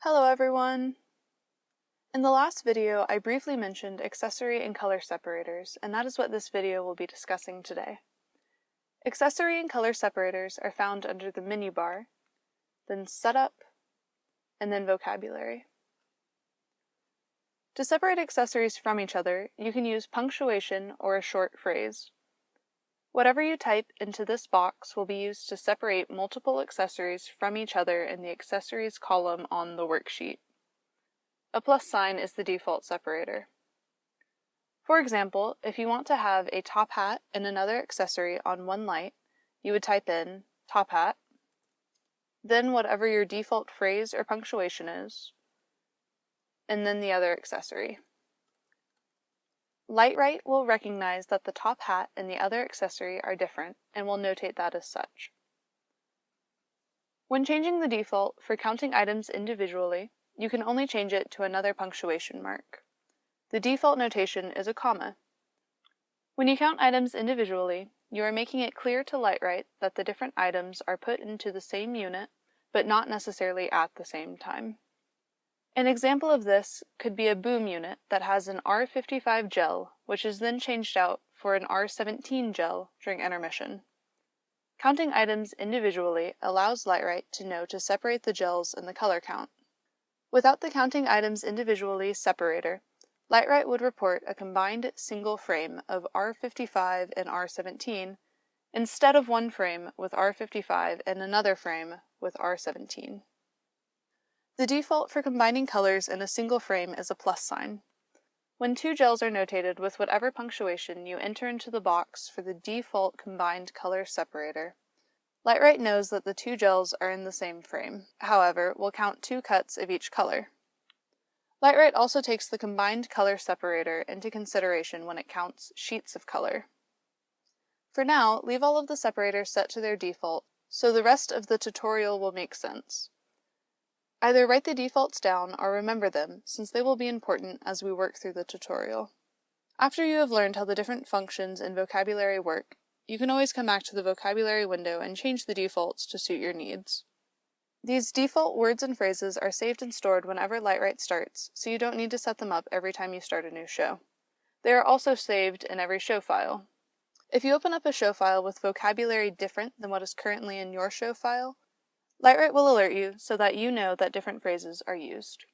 Hello everyone! In the last video, I briefly mentioned accessory and color separators, and that is what this video will be discussing today. Accessory and color separators are found under the menu bar, then Setup, and then Vocabulary. To separate accessories from each other, you can use punctuation or a short phrase. Whatever you type into this box will be used to separate multiple accessories from each other in the accessories column on the worksheet. A plus sign is the default separator. For example, if you want to have a top hat and another accessory on one light, you would type in top hat, then whatever your default phrase or punctuation is, and then the other accessory. Lightwright will recognize that the top hat and the other accessory are different and will notate that as such. When changing the default for counting items individually, you can only change it to another punctuation mark. The default notation is a comma. When you count items individually, you are making it clear to Lightwright that the different items are put into the same unit, but not necessarily at the same time. An example of this could be a boom unit that has an R55 gel, which is then changed out for an R17 gel during intermission. Counting items individually allows Lightwright to know to separate the gels in the color count. Without the counting items individually separator, Lightwright would report a combined single frame of R55 and R17 instead of one frame with R55 and another frame with R17. The default for combining colors in a single frame is a plus sign. When two gels are notated with whatever punctuation you enter into the box for the default combined color separator, Lightwright knows that the two gels are in the same frame, however, will count two cuts of each color. Lightwright also takes the combined color separator into consideration when it counts sheets of color. For now, leave all of the separators set to their default, so the rest of the tutorial will make sense. Either write the defaults down or remember them, since they will be important as we work through the tutorial. After you have learned how the different functions in vocabulary work, you can always come back to the vocabulary window and change the defaults to suit your needs. These default words and phrases are saved and stored whenever Lightwright starts, so you don't need to set them up every time you start a new show. They are also saved in every show file. If you open up a show file with vocabulary different than what is currently in your show file, Lightwright will alert you so that you know that different phrases are used.